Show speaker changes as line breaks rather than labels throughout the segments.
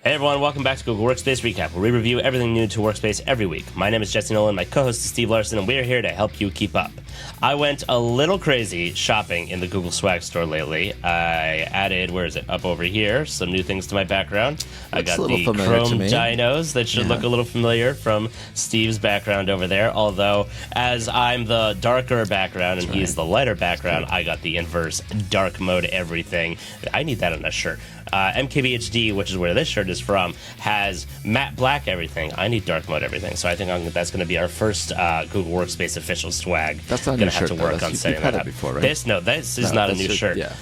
Hey everyone, welcome back to Google Workspace Recap, where we review everything new to Workspace every week. My name is Jesse Nolan, my co-host is Steve Larson, and we're here to help you keep up. I went a little crazy shopping in the Google Swag store lately. I added, where is it, up over here, some new things to my background. I got the Chrome dinos that should look a little familiar from Steve's background over there, although as I'm the darker background and he's the lighter background, I got the inverse dark mode everything. I need that on a shirt. MKBHD, which is where this shirt is from, has matte black everything. I need dark mode everything. So I think that's going to be our first Google Workspace official swag.
That's not a new shirt.
Going to have to work on setting that up.
Before, right?
This is not a new shirt.
Yeah.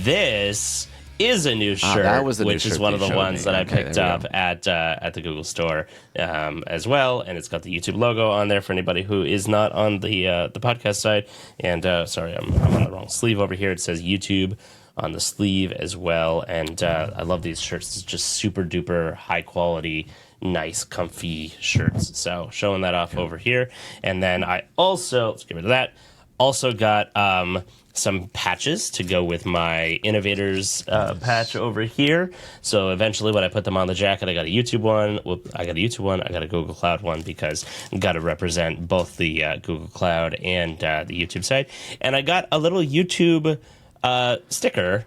This is a new shirt, which is one of the ones that I picked up at the Google store as well, and it's got the YouTube logo on there for anybody who is not on the podcast side. And sorry, I'm on the wrong sleeve over here. It says YouTube on the sleeve as well, and I love these shirts. It's just super duper high quality, nice, comfy shirts. So showing that off over here, and then I also, let's get rid of that, also got some patches to go with my Innovators patch over here. So eventually when I put them on the jacket, I got a YouTube one, I got a Google Cloud one, because I got to represent both the Google Cloud and the YouTube side. And I got a little YouTube sticker,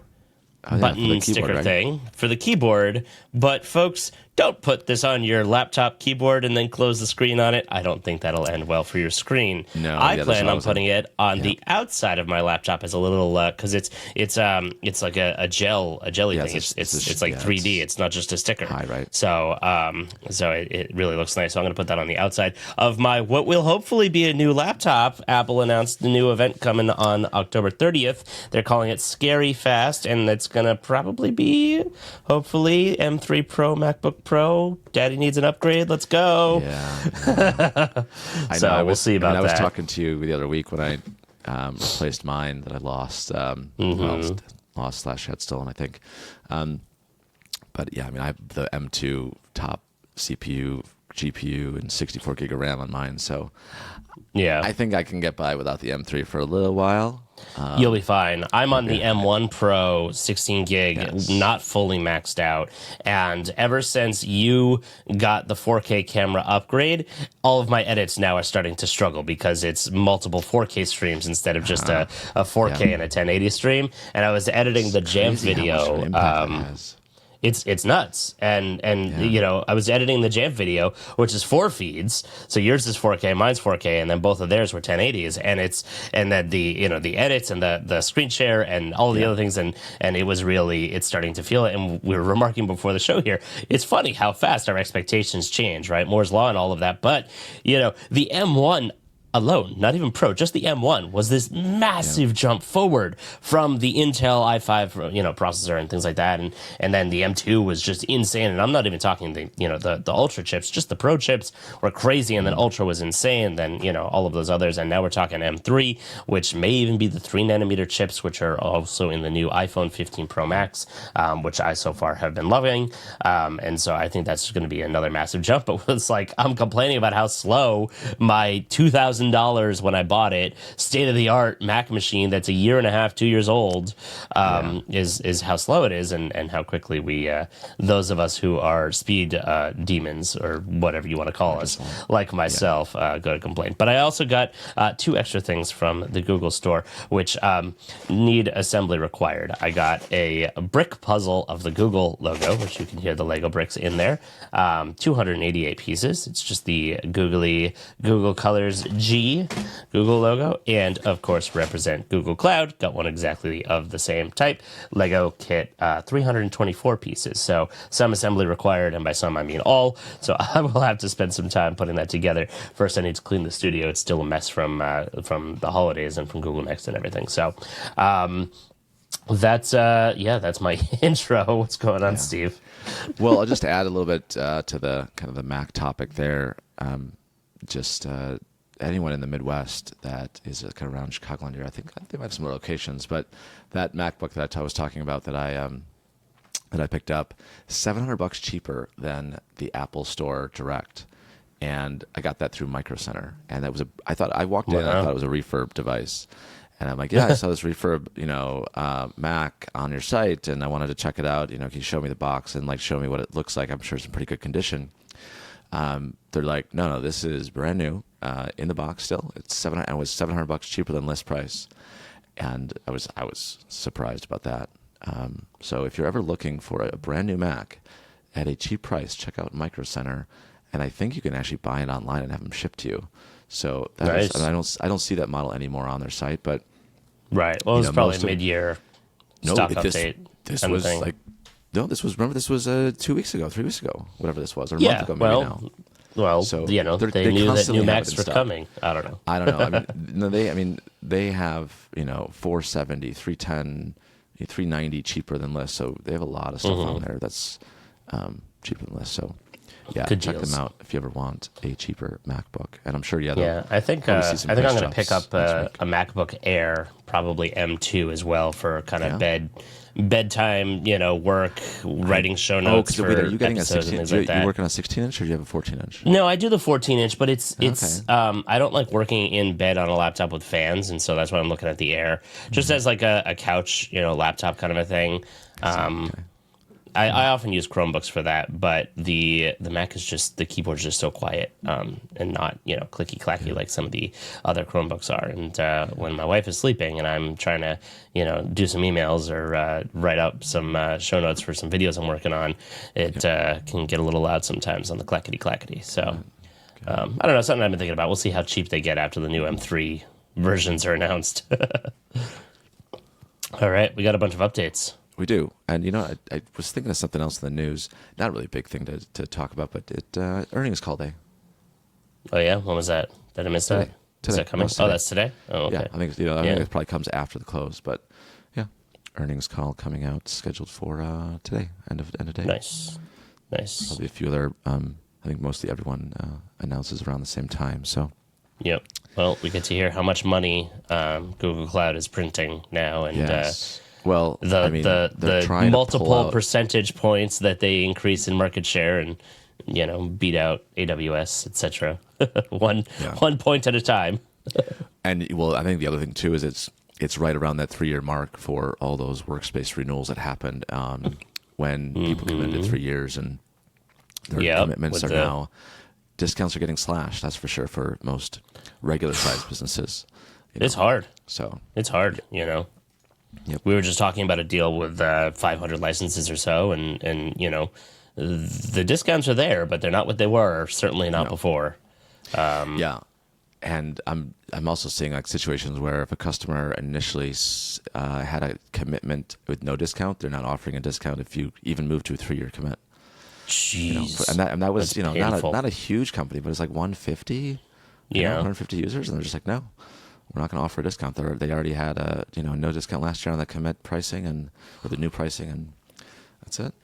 button sticker thing for the keyboard. But folks, don't put this on your laptop keyboard and then close the screen on it. I don't think that'll end well for your screen.
No,
I plan on putting it on the outside of my laptop as a little, because it's like a jelly thing. It's like 3D. It's not just a sticker.
Right.
So it really looks nice. So I'm going to put that on the outside of my what will hopefully be a new laptop. Apple announced the new event coming on October 30th. They're calling it Scary Fast, and it's going to probably be hopefully M3 Pro, MacBook Pro. Daddy needs an upgrade. Let's go.
Yeah.
We'll see about that.
I was talking to you the other week when I replaced mine that I lost. Lost/had stolen, I think. But yeah, I mean, I have the M2 top CPU, GPU, and 64 gig of RAM on mine. So yeah, I think I can get by without the M3 for a little while.
You'll be fine. I'm on the M1 Pro 16 gig, not fully maxed out. And ever since you got the 4K camera upgrade, all of my edits now are starting to struggle because it's multiple 4K streams instead of just a 4K and a 1080 stream. And I was editing the Jamf video. It's nuts. And you know, I was editing the Jamf video, which is 4 feeds. So yours is 4K, mine's 4K, and then both of theirs were 1080s. And then the edits and the screen share and all the other things, and it's starting to feel it. And we were remarking before the show here, it's funny how fast our expectations change, right? Moore's Law and all of that. But you know, the M1 alone, not even Pro, just the M1 was this massive jump forward from the Intel i5, processor and things like that, and then the M2 was just insane. And I'm not even talking the Ultra chips, just the Pro chips were crazy, and then Ultra was insane. Then all of those others, and now we're talking M3, which may even be the 3nm chips, which are also in the new iPhone 15 Pro Max, which I so far have been loving. And so I think that's going to be another massive jump. But it's like I'm complaining about how slow my $2,000 when I bought it, state-of-the-art Mac machine that's a year and a half, 2 years old, is how slow it is, and how quickly we, those of us who are speed demons, or whatever you want to call us, like myself, go to complain. But I also got 2 extra things from the Google store, which need assembly required. I got a brick puzzle of the Google logo, which you can hear the Lego bricks in there, 288 pieces. It's just the Google Colors G Google logo, and of course represent Google Cloud. Got one exactly of the same type. Lego kit, 324 pieces. So some assembly required, and by some I mean all. So I will have to spend some time putting that together. First, I need to clean the studio. It's still a mess from the holidays and from Google Next and everything. So that's my intro. What's going on, Steve?
Well, I'll just add a little bit to the kind of the Mac topic there. Anyone in the Midwest that is kind of around Chicagoland area, I think they might have some more locations, but that MacBook that I was talking about that I picked up, $700 cheaper than the Apple Store Direct, and I got that through Micro Center, and that was I walked in and I thought it was a refurb device, And I'm like, yeah, I saw this refurb, Mac on your site, and I wanted to check it out. Can you show me the box and like show me what it looks like? I'm sure it's in pretty good condition. They're like, no, this is brand new, in the box still. It's $700 cheaper than list price, and I was surprised about that. So if you're ever looking for a brand new Mac at a cheap price, check out Micro Center, and I think you can actually buy it online and have them shipped to you. So
Nice.
I don't see that model anymore on their site, but
Right. Well, it was probably mid-year stock
this
update.
this
kind of
was
thing.
like no, this was 2 weeks ago, 3 weeks ago, whatever this was, or a
Yeah.
month ago maybe now.
Well,
So
they knew that
constantly
new
have
Macs
it in
were
stock.
coming. I don't know.
I don't know. They have 470, 310, 390 cheaper than list. So they have a lot of stuff on there that's cheaper than list. So yeah,
Good
check
deals.
them out if you ever want a cheaper MacBook. And I'm sure
I think
probably see
I
some
think I'm
price
going to
drops
pick up
next
a MacBook Air, probably M2 as well for kind of bedtime, work, writing show notes for
are you getting a
episodes
16?
and things
You
like that.
work on a 16-inch or do you have a 14-inch?
No, I do the 14-inch, but it's
Okay.
I don't like working in bed on a laptop with fans, and so that's why I'm looking at the Air, just as like a couch, laptop kind of a thing.
Okay.
I often use Chromebooks for that, but the Mac is just, the keyboard's just so quiet, and not clicky clacky like some of the other Chromebooks are. And when my wife is sleeping and I'm trying to do some emails or write up some show notes for some videos I'm working on, it can get a little loud sometimes on the clackety clackety. So I don't know, something I've been thinking about. We'll see how cheap they get after the new M3 versions are announced. All right, we got a bunch of updates.
We do. And, I was thinking of something else in the news. Not really a big thing to talk about, but earnings call day.
Oh, yeah? When was that? Did I miss that?
Today.
Is that coming?
No, it's today.
Oh, that's today? Oh, okay.
Yeah, I think it probably comes after the close, but yeah, earnings call coming out scheduled for today, end of day.
Nice.
Probably a few other. I think mostly everyone announces around the same time. So
Yep. Well, we get to hear how much money Google Cloud is printing now, and
yes. Well,
the
they're trying to
multiple
pull out,
percentage points that they increase in market share and beat out AWS, etc. one point at a time.
and well, I think the other thing too is it's right around that 3-year mark for all those workspace renewals that happened when people committed to 3 years, and their commitments are now discounts are getting slashed. That's for sure for most regular sized businesses.
It's hard.
So
it's hard.
Yep.
We were just talking about a deal with 500 licenses or so, and the discounts are there, but they're not what they were. Certainly not before.
Yeah, and I'm also seeing like situations where if a customer initially had a commitment with no discount, they're not offering a discount if you even move to a 3-year commit.
Jeez,
and that was
painful.
not a huge company, but it's like 150, 150 users, and they're just like, no, we're not going to offer a discount. They already had a no discount last year on the commit pricing or the new pricing, and that's it.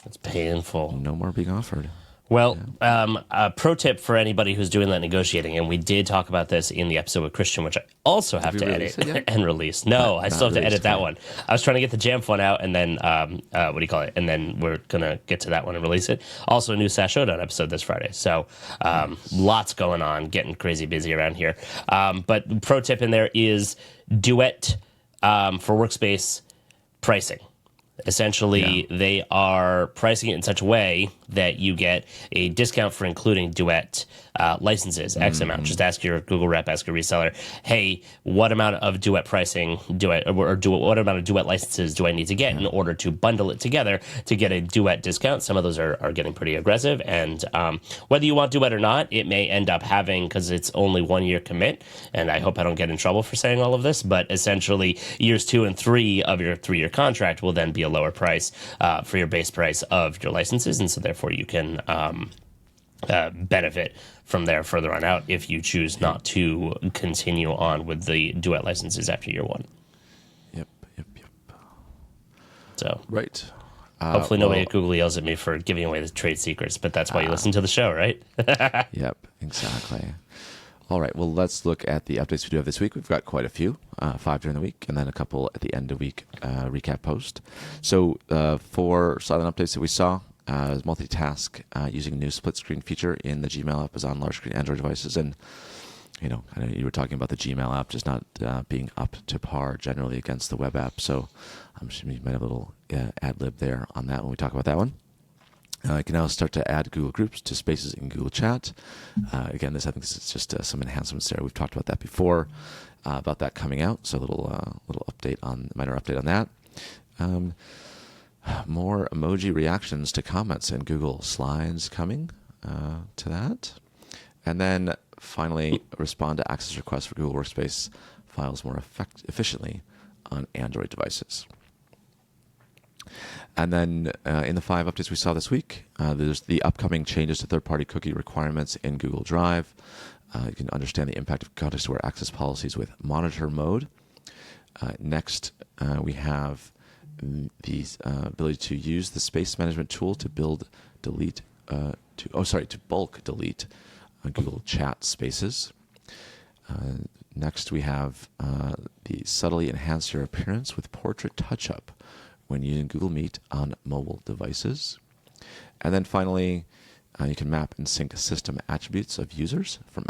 It's painful.
No more being offered.
Well, a pro tip for anybody who's doing that negotiating, and we did talk about this in the episode with Christian, which I also have to edit and release. No, I still have to edit that one. I was trying to get the Jamf one out, and then, and then we're going to get to that one and release it. Also, a new SaaS Showdown episode this Friday. So lots going on, getting crazy busy around here. But pro tip in there is Duet for Workspace pricing. Essentially, they are pricing it in such a way that you get a discount for including Duet licenses, X amount. Just ask your Google rep, ask your reseller, hey, what amount of Duet pricing what amount of Duet licenses do I need to get in order to bundle it together to get a Duet discount? Some of those are getting pretty aggressive, and whether you want Duet or not, it may end up having, because it's only 1-year commit, and I hope I don't get in trouble for saying all of this, but essentially years 2 and 3 of your 3-year contract will then be a lower price for your base price of your licenses, and so therefore you can benefit from there further on out if you choose not to continue on with the Duet licenses after year 1.
Yep.
So
right.
Hopefully nobody at Google yells at me for giving away the trade secrets, but that's why you listen to the show, right?
Yep, exactly. All right, well, let's look at the updates we do have this week. We've got quite a few, 5 during the week, and then a couple at the end of week recap post. So 4 silent updates that we saw is multitask using a new split screen feature in the Gmail app is on large screen Android devices, and I know you were talking about the Gmail app just not being up to par generally against the web app. So I'm sure you might have a little ad lib there on that when we talk about that one. You can now start to add Google Groups to Spaces in Google Chat. Again, I think this is just some enhancements there. We've talked about that before, about that coming out. So a little minor update on that. More emoji reactions to comments in Google Slides coming to that. And then finally, respond to access requests for Google Workspace files more efficiently on Android devices. And then in the 5 updates we saw this week, there's the upcoming changes to third-party cookie requirements in Google Drive. You can understand the impact of context-aware access policies with monitor mode. Next, we have the ability to use the space management tool to bulk delete Google Chat spaces. Next, we have the subtly enhance your appearance with portrait touch-up when using Google Meet on mobile devices. And then finally, you can map and sync system attributes of users from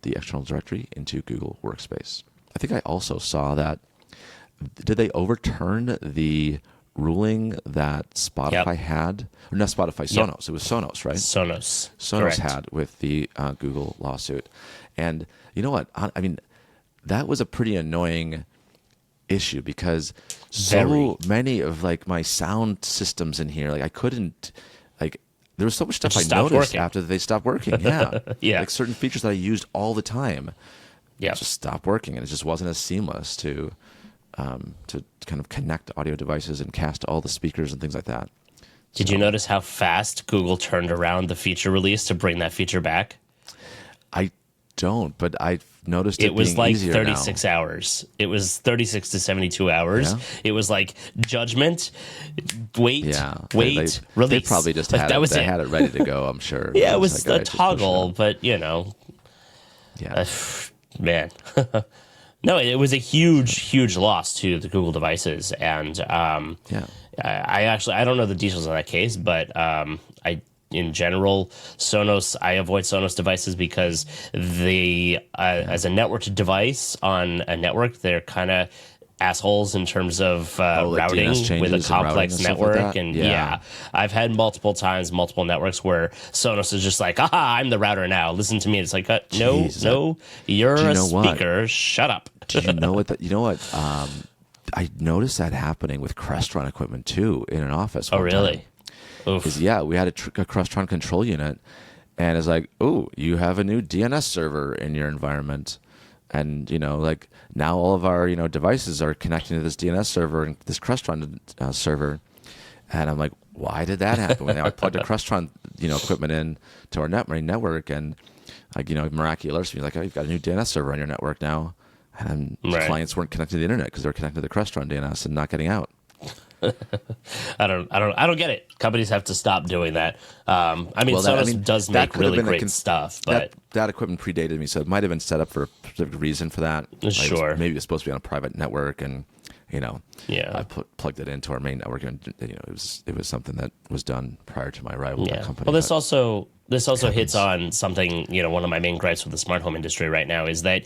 the external directory into Google Workspace. I think I also saw that, did they overturn the ruling that Spotify had? Or not Spotify, Sonos. It was Sonos, right?
Sonos.
Sonos had with the Google lawsuit. And you know what? I mean, that was a pretty annoying issue because so many of my sound systems in here, I couldn't, there was so much stuff I noticed after they stopped working. Yeah.
Yeah.
Certain features that I used all the time just stopped working, and it just wasn't as seamless to kind of connect audio devices and cast all the speakers and things like that.
Did you notice how fast Google turned around the feature release to bring that feature back?
I don't, but I've noticed it
was
being easier
36
now.
hours. It was 36 to 72 hours.
Yeah.
It was like judgment, wait,
release. They probably just had they had it ready to go, I'm sure.
Yeah, it was a toggle, but
yeah.
Man. No, it was a huge loss to the Google devices, and I don't know the details of that case, but in general, I avoid Sonos devices because as a networked device on a network, they're kind of assholes in terms of routing with a complex network. And I've had multiple networks where Sonos is just like, aha, I'm the router now. Listen to me. It's like, no, you're a speaker. What? Shut up.
Do you know what? I noticed that happening with Crestron equipment too in an office.
Oh, really?
We had a Crestron control unit, and it's like, oh, you have a new DNS server in your environment. And, now all of our, devices are connecting to this DNS server and this Crestron server. And I'm like, why did that happen? Now I plugged a Crestron, equipment in to our main network, and miraculously, like, oh, you've got a new DNS server on your network now. And clients weren't connected to the internet because they're connected to the Crestron DNS and not getting out.
I don't get it. Companies have to stop doing that. Sonos does make really great stuff, but
that equipment predated me, so it might have been set up for a specific reason for that.
Sure.
Maybe it was supposed to be on a private network, and I plugged it into our main network, and it was something that was done prior to my arrival at that company.
Well, this also hits on something. One of my main gripes with the smart home industry right now is that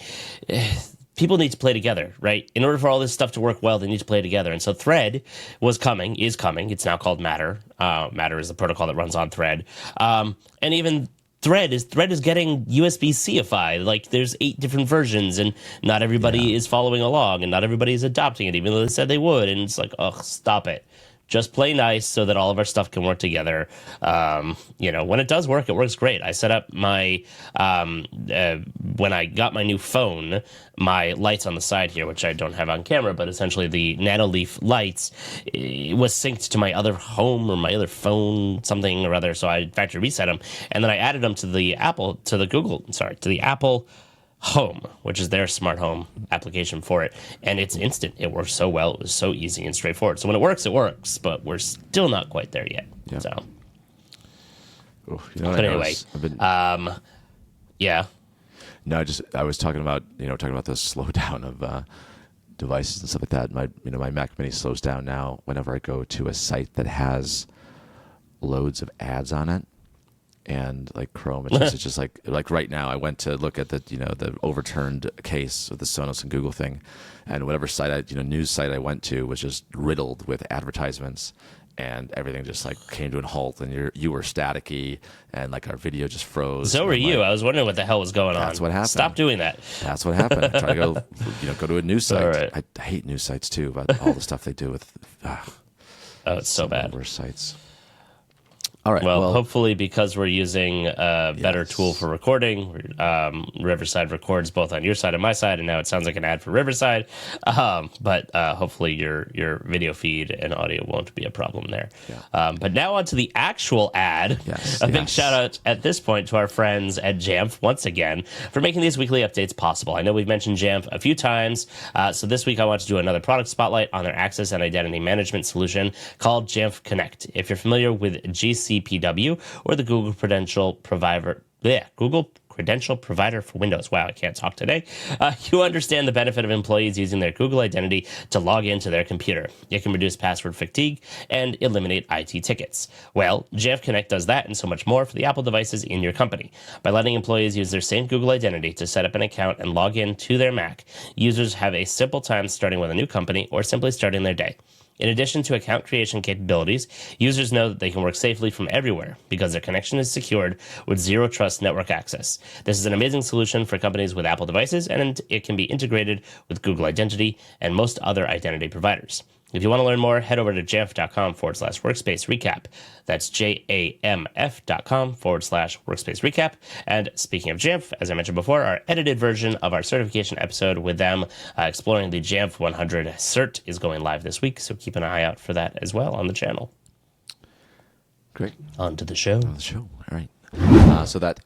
people need to play together, right? In order for all this stuff to work well, they need to play together. And so Thread is coming. It's now called Matter. Matter is the protocol that runs on Thread. And even Thread is getting USB-C-ified. Like, there's 8 different versions, and not everybody is following along, and not everybody is adopting it, even though they said they would. And it's like, ugh, stop it. Just play nice so that all of our stuff can work together. When it does work, it works great. I set up my when I got my new phone, my lights on the side here, which I don't have on camera, but essentially the Nanoleaf lights was synced to my other home or my other phone, something or other. So I factory reset them, and then I added them to the Apple Home, which is their smart home application for it, and it's instant. It works so well. It was so easy and straightforward. So when it works, but we're still not quite there yet.
Yeah.
So,
but anyway,
yeah.
No, I was talking about the slowdown of devices and stuff like that. My Mac Mini slows down now whenever I go to a site that has loads of ads on it. and like Chrome. It's just like right now, I went to look at the overturned case of the Sonos and Google thing, and whatever site news site I went to was just riddled with advertisements. And everything just like came to a halt, and you were staticky, and like our video just froze.
So were you. I was wondering what the hell was going on.
That's what happened.
Stop doing that.
That's what happened. I try to go to a news site.
All right.
I hate news sites too, about all the stuff they do with.
Oh, it's so bad.
Worse sites. All right.
Well, hopefully, because we're using a better tool for recording, Riverside records both on your side and my side, and now it sounds like an ad for Riverside. But hopefully, your video feed and audio won't be a problem there.
Yeah.
But now on to the actual ad.
Yes,
a big shout out at this point to our friends at Jamf once again for making these weekly updates possible. I know we've mentioned Jamf a few times, so this week I want to do another product spotlight on their access and identity management solution called Jamf Connect. If you're familiar with GCPW or the Google Credential Provider, Google Credential Provider for Windows. Wow, I can't talk today. You understand the benefit of employees using their Google identity to log into their computer. It can reduce password fatigue and eliminate IT tickets. Well, Jamf Connect does that and so much more for the Apple devices in your company. By letting employees use their same Google identity to set up an account and log in to their Mac, users have a simple time starting with a new company or simply starting their day. In addition to account creation capabilities, users know that they can work safely from everywhere because their connection is secured with zero trust network access. This is an amazing solution for companies with Apple devices, and it can be integrated with Google Identity and most other identity providers. If you want to learn more, head over to jamf.com/workspace recap. That's jamf.com/workspace recap. And speaking of Jamf, as I mentioned before, our edited version of our certification episode with them exploring the Jamf 100 cert is going live this week. So keep an eye out for that as well on the channel.
Great.
On to the show.
All right. So that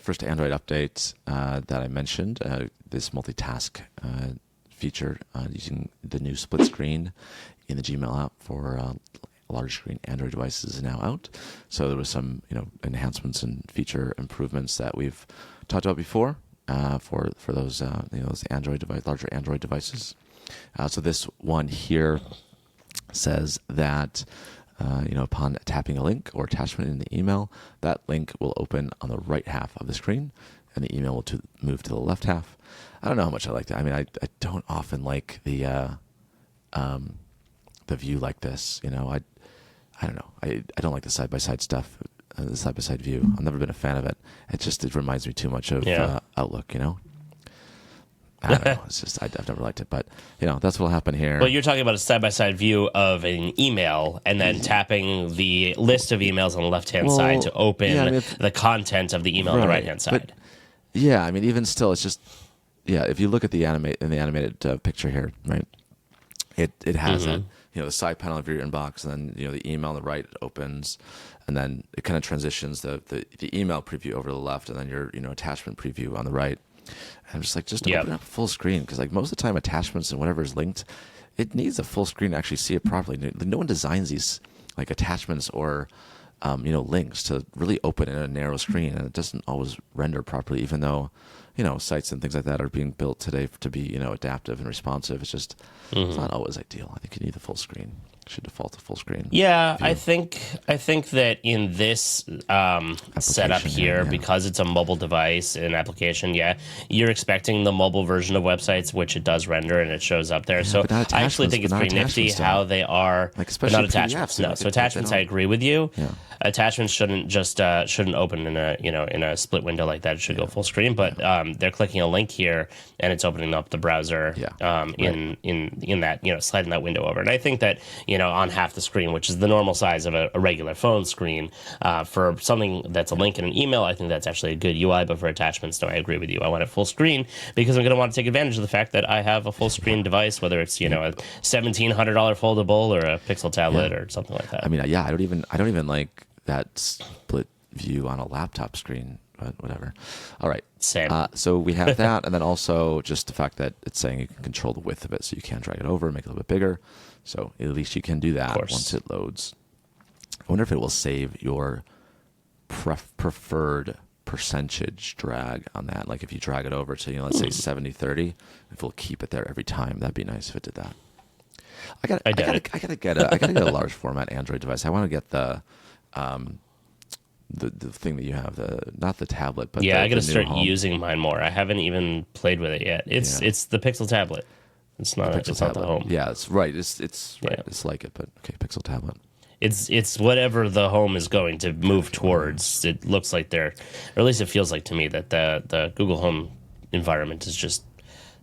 first Android update that I mentioned, this multitask feature using the new split screen in the Gmail app for large screen Android devices is now out. So there was some enhancements and feature improvements that we've talked about before for those those larger Android devices. So this one here says that upon tapping a link or attachment in the email, that link will open on the right half of the screen, and the email will move to the left half. I don't know how much I like that. I mean, I don't often like the view like this. I don't know. I don't like the side by side stuff, the side by side view. I've never been a fan of it. It reminds me too much of Outlook. I don't know. It's just I've never liked it, but that's what'll happen here.
Well, you're talking about a side by side view of an email, and then tapping the list of emails on the left hand side to open the content of the email on the right hand side.
Yeah, I mean, even still, it's just. Yeah, if you look at the animated picture here, right, it has that the side panel of your inbox, and then the email on the right opens, and then it kind of transitions the email preview over to the left, and then your attachment preview on the right. And I'm just like, open up full screen, because like most of the time attachments and whatever is linked, it needs a full screen to actually see it properly. No one designs these like attachments or links to really open in a narrow screen, and it doesn't always render properly, even though sites and things like that are being built today to be adaptive and responsive. It's just it's not always ideal. I think you need the full screen. It should default to full screen.
Yeah, I think that in this setup here, because it's a mobile device and application, you're expecting the mobile version of websites, which it does render and it shows up there. So I actually think it's pretty nifty how they are, but not attachments. No, so attachments, I agree with you. Yeah. Attachments shouldn't open in a split window like that. It should go full screen. But they're clicking a link here, and it's opening up the browser in that sliding that window over. And I think that on half the screen, which is the normal size of a regular phone screen, for something that's a link in an email, I think that's actually a good UI. But for attachments, no, I agree with you. I want it full screen because I'm going to want to take advantage of the fact that I have a full screen device, whether it's a $1,700 foldable or a Pixel tablet or something like that.
I mean, I don't even like that split view on a laptop screen, but whatever. All right.
Same.
So we have that, and then also just the fact that it's saying you can control the width of it, so you can drag it over, make it a little bit bigger. So at least you can do that once it loads. I wonder if it will save your preferred percentage drag on that. Like if you drag it over to, let's say 70-30, if it'll keep it there every time. That'd be nice if it did that. I gotta get a large format Android device. I want to get the the thing that you have, not the tablet, but
Yeah, I got to
the new
start
home.
using mine more. I haven't even played with it yet. It's the Pixel tablet. It's not
Pixel
it's not the
tablet.
home.
Yeah, it's right. It's right.
Yeah.
It's like it, but okay, Pixel tablet.
It's whatever the home is going to move towards. It looks like they're, or at least it feels like to me that the Google Home environment is just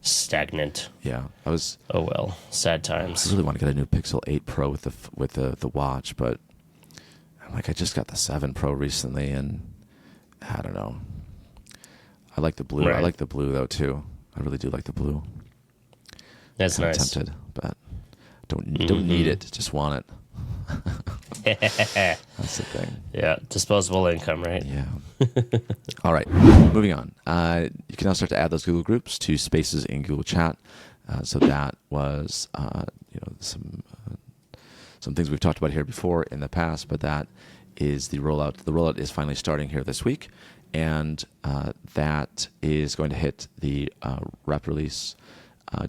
stagnant.
Yeah,
Oh well, sad
I
times.
really want to get a new Pixel 8 Pro with the watch, but I'm like, I just got the 7 Pro recently, and I don't know. I like the blue. I
Right.
like the blue though too. I really do like the blue.
That's
Kind of
nice.
tempted, but don't need it. Just want it. That's the thing.
Yeah, disposable income, right?
Yeah. All right. Moving on. You can now start to add those Google groups to Spaces in Google Chat. So that was some things we've talked about here before in the past, but that is the rollout. The rollout is finally starting here this week, and that is going to hit the rep release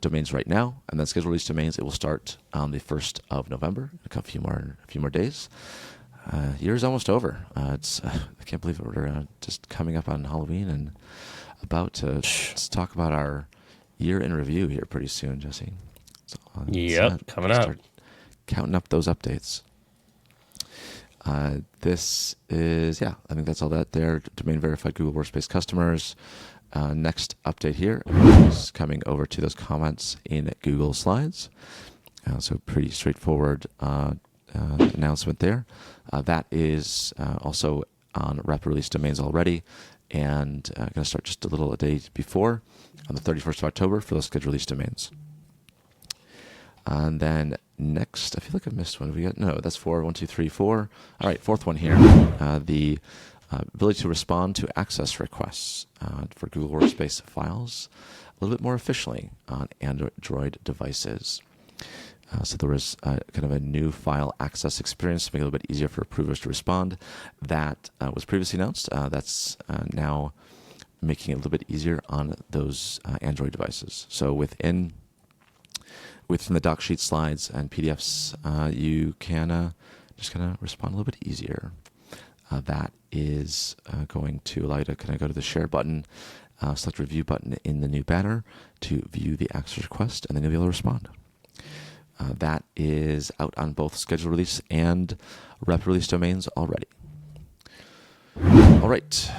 domains right now, and then scheduled release domains. It will start on the 1st of November. A few more days. Year's almost over. I can't believe we're just coming up on Halloween and about to talk about our year in review here pretty soon, Jesse. So,
Yep, coming up.
Start counting up those updates. This is, I think that's all that there. Domain verified Google Workspace customers. Next update here is coming over to those comments in Google Slides. So pretty straightforward announcement there. That is also on rep release domains already, and going to start just a day before, on the 31st of October for those scheduled release domains. And then next, I feel like I missed one. That's 4. 1, 2, 3, 4. All right, fourth one here. The ability to respond to access requests for Google Workspace files a little bit more efficiently on Android devices. So there was kind of a new file access experience to make it a little bit easier for approvers to respond. That was previously announced. That's now making it a little bit easier on those Android devices. So within the doc sheet slides and PDFs, you can just kind of respond a little bit easier. That is going to allow you to kind of go to the share button, select review button in the new banner to view the access request, and then you'll be able to respond. That is out on both scheduled release and rep release domains already. All right.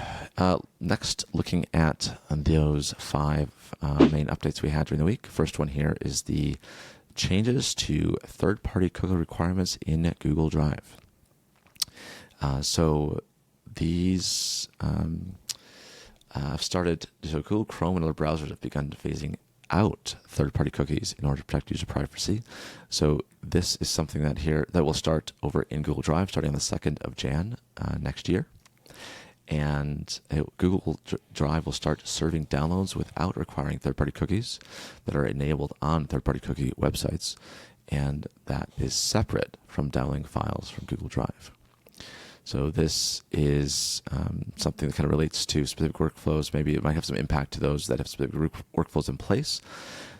Next, looking at those 5 main updates we had during the week. First one here is the changes to third-party cookie requirements in Google Drive. So these have started. So Google Chrome and other browsers have begun phasing out third-party cookies in order to protect user privacy. So this is something that will start over in Google Drive starting on the 2nd of Jan next year. And Google Drive will start serving downloads without requiring third-party cookies that are enabled on third-party cookie websites, and that is separate from downloading files from Google Drive. So this is something that kind of relates to specific workflows. Maybe it might have some impact to those that have specific workflows in place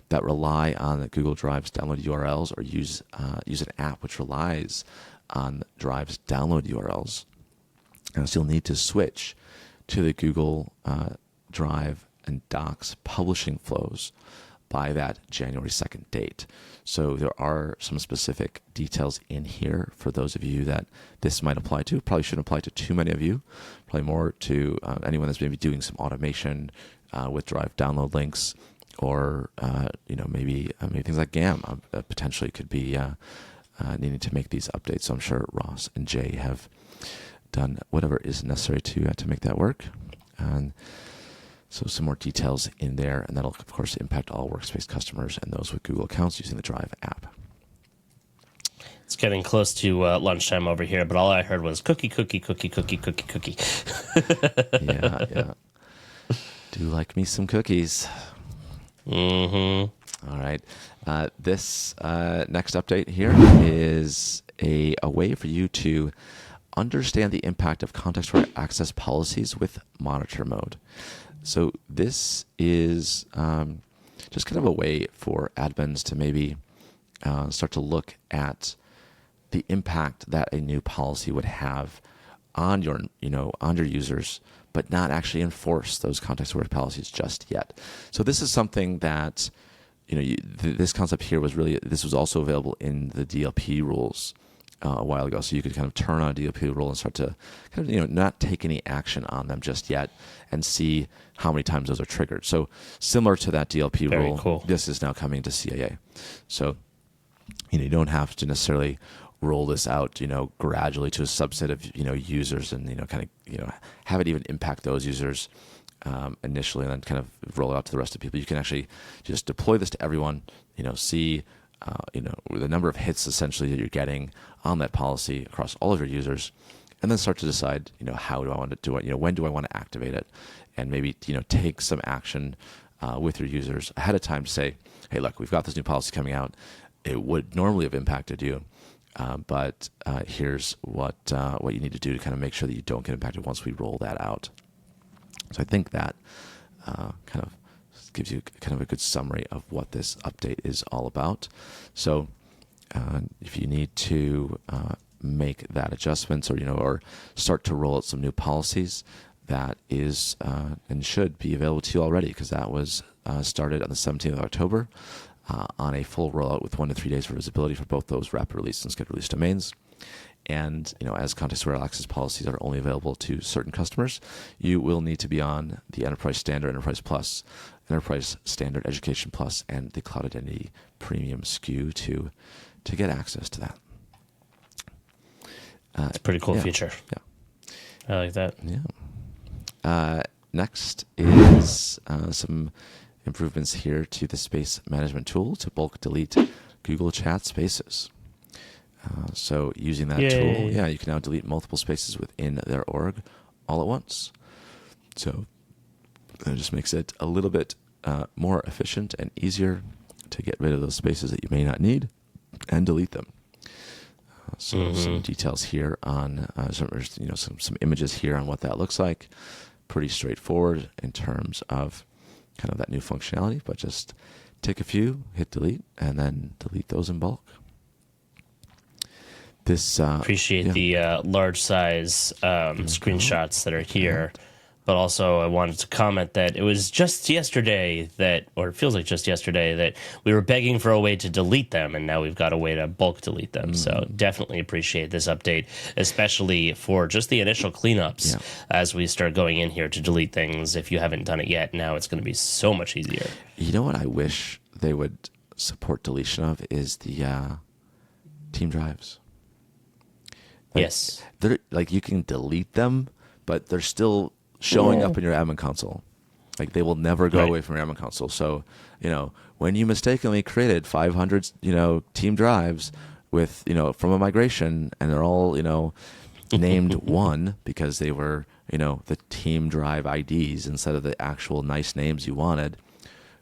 that rely on Google Drive's download URLs or use an app which relies on Drive's download URLs. So you'll need to switch to the Google Drive and Docs publishing flows by that January 2nd date. So there are some specific details in here for those of you that this might apply to. Probably shouldn't apply to too many of you. Probably more to anyone that's maybe doing some automation with Drive download links, or maybe things like GAM potentially could be needing to make these updates. So I'm sure Ross and Jay have done whatever is necessary to make that work. And so some more details in there, and that'll, of course, impact all Workspace customers and those with Google accounts using the Drive app.
It's getting close to lunchtime over here, but all I heard was cookie, cookie, cookie, cookie, cookie, cookie.
Yeah. Do like me some cookies.
Mm-hmm.
All right. This next update here is a way for you to understand the impact of context-aware access policies with monitor mode. So this is just kind of a way for admins to maybe start to look at the impact that a new policy would have on your users, but not actually enforce those context-aware policies just yet. So this is something that, this concept here this was also available in the DLP rules a while ago. So you could kind of turn on a DLP rule and start to kind of, not take any action on them just yet and see how many times those are triggered. So similar to that DLP
Very
rule,
cool.
this is now coming to CAA. So, you don't have to necessarily roll this out, gradually to a subset of, users and, kind of, have it even impact those users initially and then kind of roll it out to the rest of the people. You can actually just deploy this to everyone, see, the number of hits essentially that you're getting on that policy across all of your users, and then start to decide, how do I want to do it? When do I want to activate it? And maybe, take some action with your users ahead of time to say, hey, look, we've got this new policy coming out. It would normally have impacted you, but here's what you need to do to kind of make sure that you don't get impacted once we roll that out. So I think that kind of gives you kind of a good summary of what this update is all about. So if you need to make that adjustments or start to roll out some new policies, that is and should be available to you already, because that was started on the 17th of October on a full rollout with 1 to 3 days for visibility for both those rapid release and scheduled release domains. And as context-aware access policies are only available to certain customers, you will need to be on the Enterprise Standard, Enterprise Plus, Enterprise Standard Education Plus, and the Cloud Identity Premium SKU to get access to that.
It's a pretty cool feature.
Yeah,
I like that.
Yeah. Next is some improvements here to the space management tool to bulk delete Google Chat spaces. So using that tool, you can now delete multiple spaces within their org all at once. So it just makes it a little bit more efficient and easier to get rid of those spaces that you may not need and delete them. Some details here on some images here on what that looks like. Pretty straightforward in terms of kind of that new functionality, but just take a few, hit delete, and then delete those in bulk. This
appreciate the large size screenshots that are here, but also I wanted to comment that it was just yesterday or it feels like just yesterday, that we were begging for a way to delete them, and now we've got a way to bulk delete them. So definitely appreciate this update, especially for just the initial cleanups as we start going in here to delete things. If you haven't done it yet, now it's going to be so much easier.
You know what I wish they would support deletion of is the team drives.
Yes.
They're like, you can delete them, but they're still showing up in your admin console. Like, they will never go away from your admin console. So, when you mistakenly created 500, team drives with, from a migration, and they're all, named one because they were, the team drive IDs instead of the actual nice names you wanted.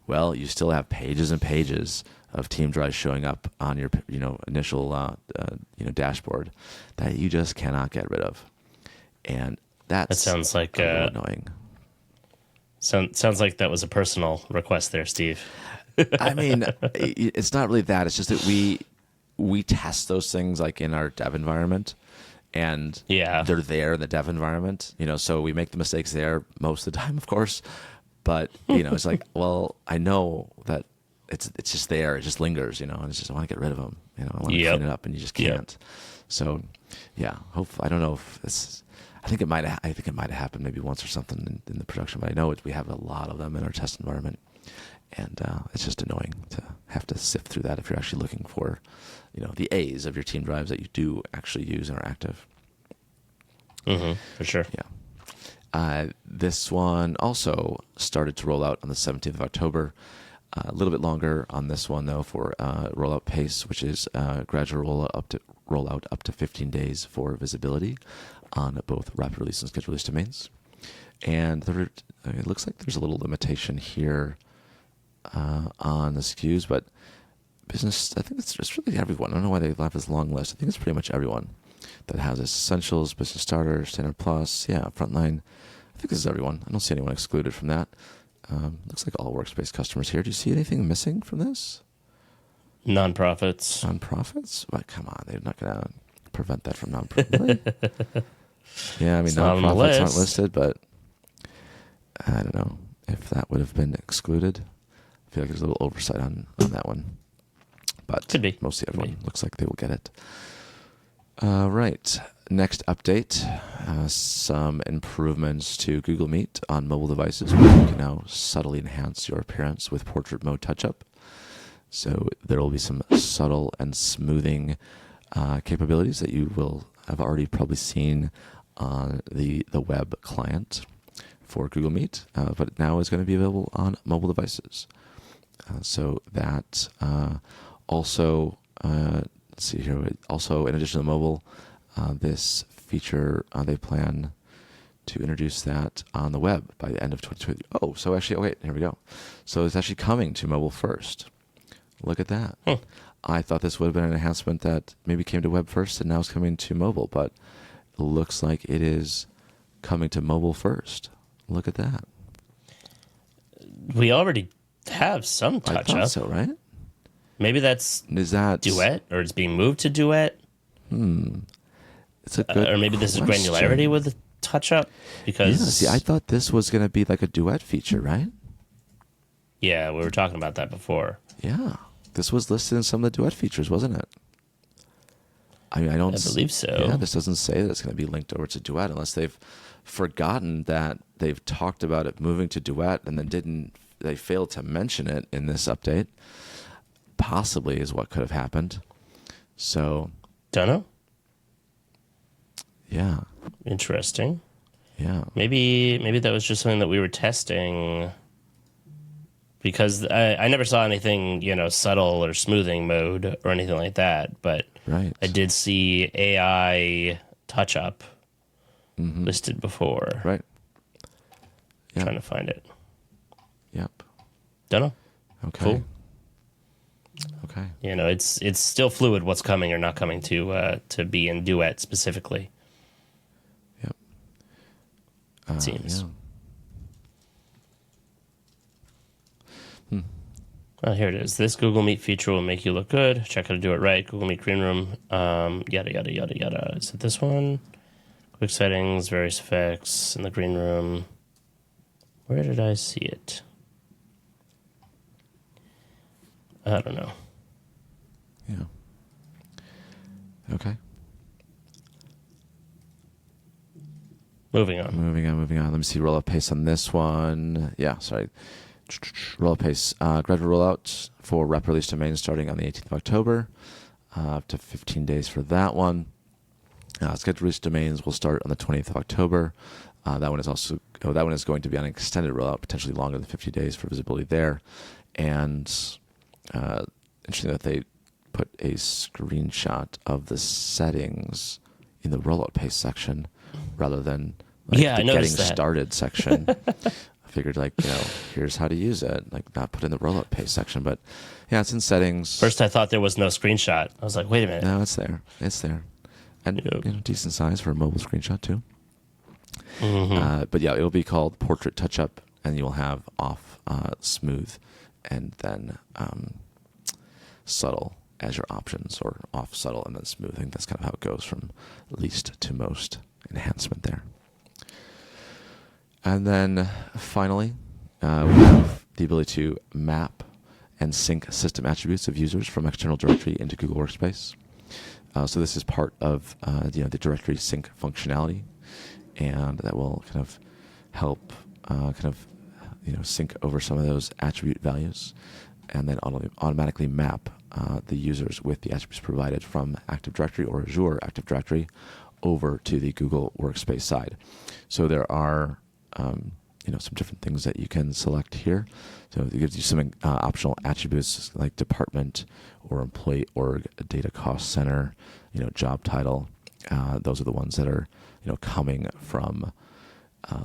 Well, you still have pages and pages of team drives showing up on your, initial, dashboard that you just cannot get rid of. And that
sounds like
a little annoying.
Sounds like that was a personal request there, Steve.
I mean, it's not really that. It's just that we test those things like in our dev environment, and they're there in the dev environment. So we make the mistakes there most of the time, of course. But it's like, well, I know that it's just there. It just lingers, and it's just, I want to get rid of them. I want to clean it up, and you just can't. So, hopefully, I don't know if it's. I think it might have happened maybe once or something in the production, but I know we have a lot of them in our test environment, and it's just annoying to have to sift through that if you're actually looking for, the A's of your team drives that you do actually use and are active.
For sure.
Yeah. This one also started to roll out on the 17th of October. A little bit longer on this one, though, for rollout pace, which is gradual rollout up to 15 days for visibility on both rapid release and scheduled release domains. And it looks like there's a little limitation here on the SKUs, but business, I think it's really everyone. I don't know why they have this long list. I think it's pretty much everyone that has this: Essentials, Business Starter, Standard Plus, Frontline. I think this is everyone. I don't see anyone excluded from that. Looks like all Workspace customers here. Do you see anything missing from this?
Nonprofits.
Nonprofits? What? Come on, they're not going to prevent that from nonprofits. Yeah, I mean,
It's not on the
nonprofits aren't
list.
listed, but I don't know if that would have been excluded. I feel like there's a little oversight on that one. But
Could be.
mostly
Could be.
everyone looks like they will get it. Right. Next update, some improvements to Google Meet on mobile devices, where you can now subtly enhance your appearance with portrait mode touch-up. So there will be some subtle and smoothing capabilities that you will have already probably seen on the web client for Google Meet, but now is going to be available on mobile devices. So that also, let's see here, also in addition to mobile, this feature, they plan to introduce that on the web by the end of 2020. Oh, so actually, oh wait, here we go. So it's actually coming to mobile first. Look at that. I thought this would have been an enhancement that maybe came to web first and now it's coming to mobile, but it looks like it is coming to mobile first. Look at that.
We already have some
I
touch
thought
up.
so, right?
Maybe that's
Is that
Duet, or it's being moved to Duet.
It's a good
Or maybe this is
question.
granularity with the touch up. Because
Yeah, see, I thought this was going to be like a duet feature, right?
yeah, we were talking about that before.
Yeah. This was listed in some of the duet features, wasn't it? I mean, I
believe so.
Yeah, this doesn't say that it's going to be linked over to Duet unless they've forgotten that they've talked about it moving to Duet and then they failed to mention it in this update. Possibly is what could have happened. So,
Don't know.
yeah.
Interesting.
Yeah.
Maybe that was just something that we were testing, because I never saw anything, subtle or smoothing mode or anything like that, but
Right.
I did see AI touch up listed before.
Right. Yeah.
Trying to find it.
Yep.
Don't know.
Okay.
Cool.
Okay.
It's still fluid what's coming or not coming to be in Duet specifically.
Yep.
It seems.
Yeah.
Oh, here it is. This Google Meet feature will make you look good. Check how to do it right. Google Meet Green Room. Yada, yada, yada, yada. Is it this one? Quick settings, various effects in the Green Room. Where did I see it? I don't know.
Yeah. Okay.
Moving on.
Moving on. Let me see rollout pace on this one. Yeah, sorry. Rollout pace. Gradual rollout for rep release domains starting on the 18th of October. Up to 15 days for that one. Scheduled release domains will start on the 20th of October. That one is going to be on an extended rollout, potentially longer than 50 days for visibility there. And interesting that they put a screenshot of the settings in the rollout pace section rather than the
I
getting
noticed that.
started section. I figured here's how to use it, not put in the rollout pace section. But yeah, it's in settings.
First, I thought there was no screenshot. I was like, wait a minute.
No, it's there. And
Yep.
decent size for a mobile screenshot too.
Mm-hmm.
But yeah, it'll be called Portrait Touch Up, and you'll have off, smooth, and then subtle as your options, or off, subtle, and then smooth. I think that's kind of how it goes from least to most enhancement there. And then finally, we have the ability to map and sync system attributes of users from external directory into Google Workspace. So this is part of the directory sync functionality, and that will kind of help sync over some of those attribute values, and then automatically map the users with the attributes provided from Active Directory or Azure Active Directory over to the Google Workspace side. So there are some different things that you can select here. So it gives you some optional attributes like department or employee org, data cost center, job title. Those are the ones that are coming from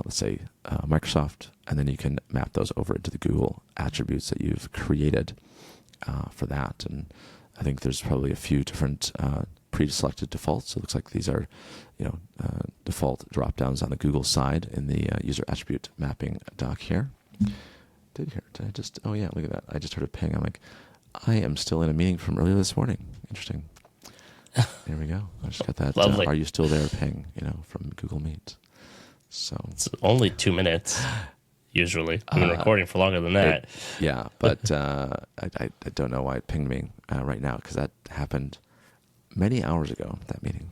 let's say Microsoft, and then you can map those over into the Google attributes that you've created for that. And I think there's probably a few different pre-selected defaults. It looks like these are default drop-downs on the Google side in the user attribute mapping doc here. Oh yeah, look at that. I just heard a ping. I'm like, I am still in a meeting from earlier this morning. Interesting. Here we go. I just got that.
Lovely.
Are you still there? Ping. From Google Meet. So
It's only 2 minutes, usually. I've been recording for longer than that.
Yeah, but I don't know why it pinged me right now, because that happened many hours ago, that meeting.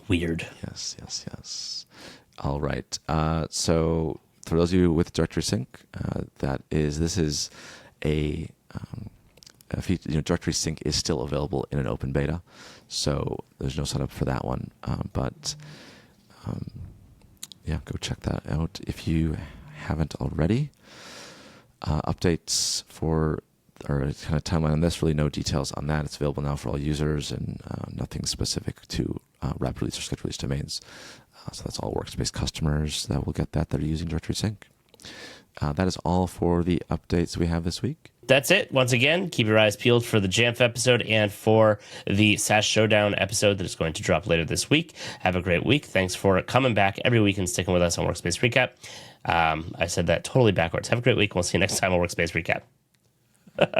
Weird.
Yes. All right. So for those of you with Directory Sync, this is a feature. Directory Sync is still available in an open beta, so there's no setup for that one. But go check that out if you haven't already. Updates for, or kind of timeline on this, really no details on that. It's available now for all users, and nothing specific to rapid release or scheduled release domains. So that's all Workspace customers that will get that are using Directory Sync. That is all for the updates we have this week.
That's it. Once again, keep your eyes peeled for the Jamf episode and for the SaaS Showdown episode that is going to drop later this week. Have a great week. Thanks for coming back every week and sticking with us on Workspace Recap. I said that totally backwards. Have a great week. We'll see you next time on Workspace Recap.